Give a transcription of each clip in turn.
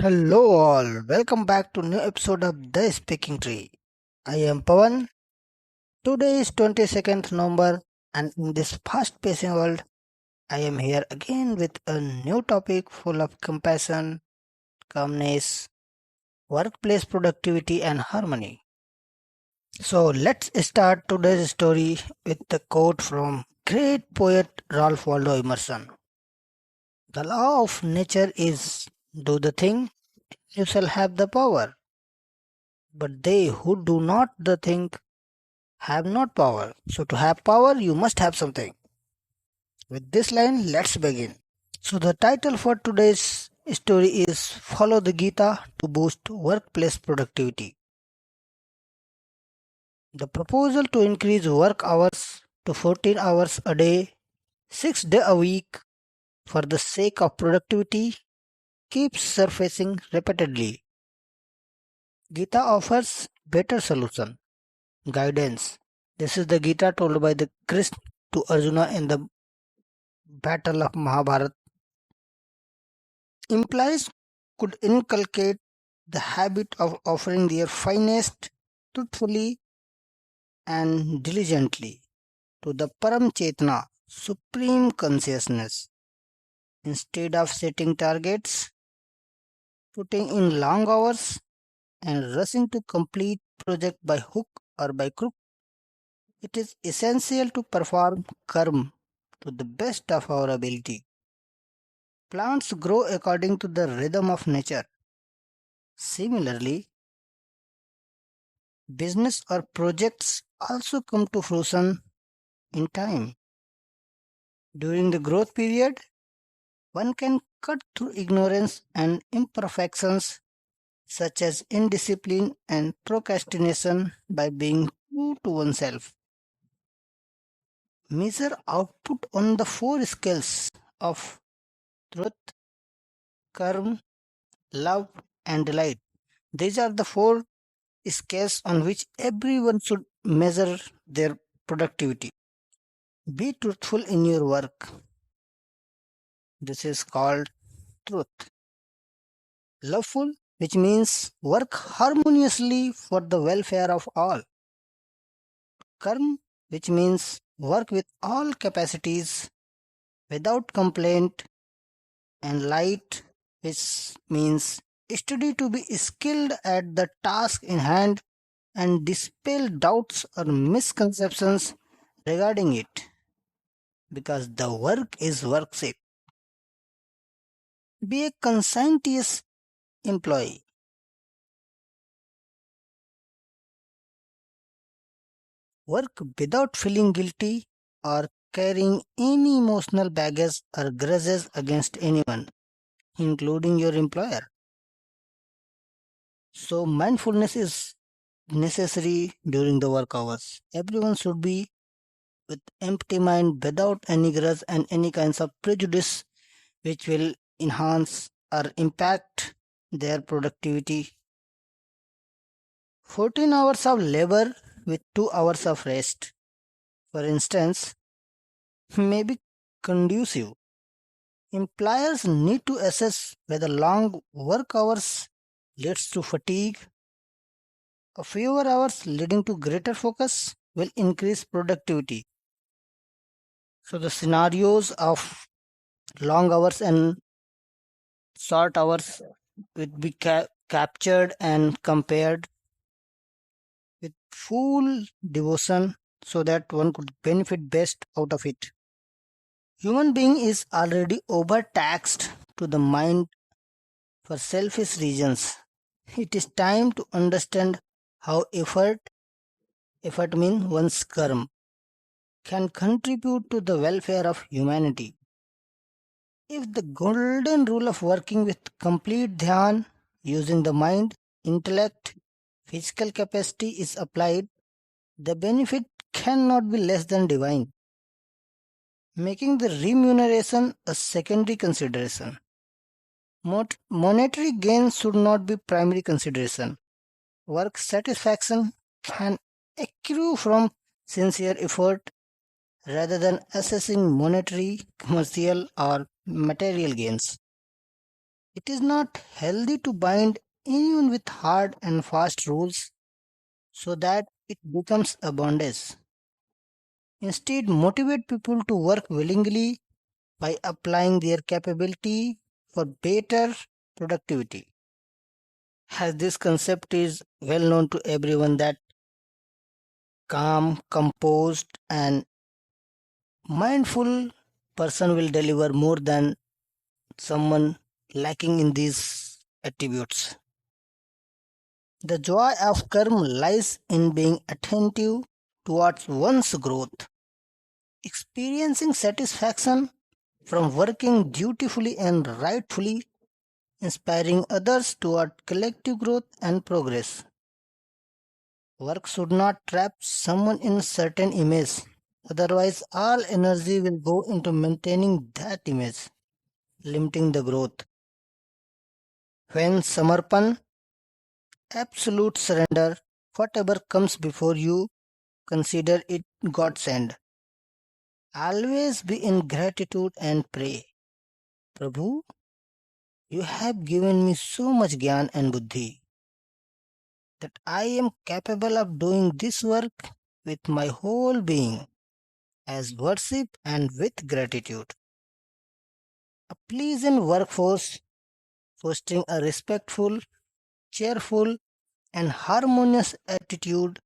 Hello all, welcome back to new episode of The Speaking Tree. I am Pawan. Today is 22nd November and in this fast-pacing world, I am here again with a new topic full of compassion, calmness, workplace productivity and harmony. So let's start today's story with the quote from great poet Ralph Waldo Emerson. The law of nature is do the thing, you shall have the power. But they who do not the thing have not power. So to have power, you must have something. With this line, let's begin. So the title for today's story is Follow the Gita to Boost Workplace Productivity. The proposal to increase work hours to 14 hours a day, 6 days a week for the sake of productivity keeps surfacing repeatedly. Gita offers better solution, guidance. This is the Gita told by the Krishna to Arjuna in the Battle of Mahabharata. Implies could inculcate the habit of offering their finest truthfully and diligently to the Param Chetna, Supreme Consciousness, instead of setting targets, putting in long hours, and rushing to complete project by hook or by crook. It is essential to perform karma to the best of our ability. Plants grow according to the rhythm of nature. Similarly, business or projects also come to fruition in time. During the growth period, one can cut through ignorance and imperfections such as indiscipline and procrastination by being true to oneself. Measure output on the four scales of truth, karma, love, and delight. These are the four scales on which everyone should measure their productivity. Be truthful in your work. This is called truth. Loveful, which means work harmoniously for the welfare of all. Karm, which means work with all capacities without complaint. And light, which means study to be skilled at the task in hand and dispel doubts or misconceptions regarding it, because the work is worship. Be a conscientious employee. Work without feeling guilty or carrying any emotional baggage or grudges against anyone, including your employer. So, mindfulness is necessary during the work hours. Everyone should be with empty mind without any grudge and any kinds of prejudice which will enhance or impact their productivity. 14 hours of labor with 2 hours of rest, for instance, may be conducive. Employers need to assess whether long work hours leads to fatigue. A fewer hours leading to greater focus will increase productivity. So the scenarios of long hours and short hours would be captured and compared with full devotion so that one could benefit best out of it. Human being is already overtaxed to the mind for selfish reasons. It is time to understand how effort means one's karma, can contribute to the welfare of humanity. If the golden rule of working with complete dhyan, using the mind, intellect, physical capacity is applied, the benefit cannot be less than divine, making the remuneration a secondary consideration. Monetary gain should not be primary consideration. Work satisfaction can accrue from sincere effort rather than assessing monetary, commercial, or material gains. It is not healthy to bind anyone with hard and fast rules so that it becomes a bondage. Instead, motivate people to work willingly by applying their capability for better productivity. As this concept is well known to everyone that calm, composed, and mindful person will deliver more than someone lacking in these attributes. The joy of karma lies in being attentive towards one's growth, experiencing satisfaction from working dutifully and rightfully, inspiring others toward collective growth and progress. Work should not trap someone in a certain image, otherwise, all energy will go into maintaining that image, limiting the growth. When Samarpan, absolute surrender, whatever comes before you, consider it God's end. Always be in gratitude and pray. Prabhu, you have given me so much gyan and buddhi that I am capable of doing this work with my whole being as worship and with gratitude. A pleasant workforce fostering a respectful, cheerful, and harmonious attitude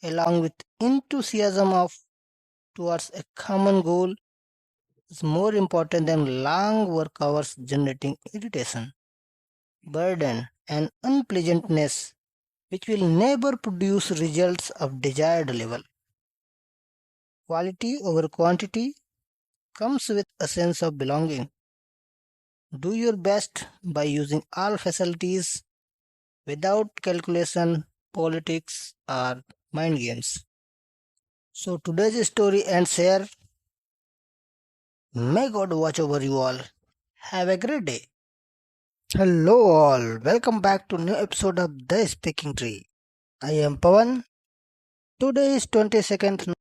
along with enthusiasm of towards a common goal is more important than long work hours generating irritation, burden, and unpleasantness which will never produce results of desired level. Quality over quantity comes with a sense of belonging. Do your best by using all facilities without calculation, politics, or mind games. So today's story ends here. May God watch over you all. Have a great day. Hello all. Welcome back to new episode of The Speaking Tree. I am Pawan. Today is 22nd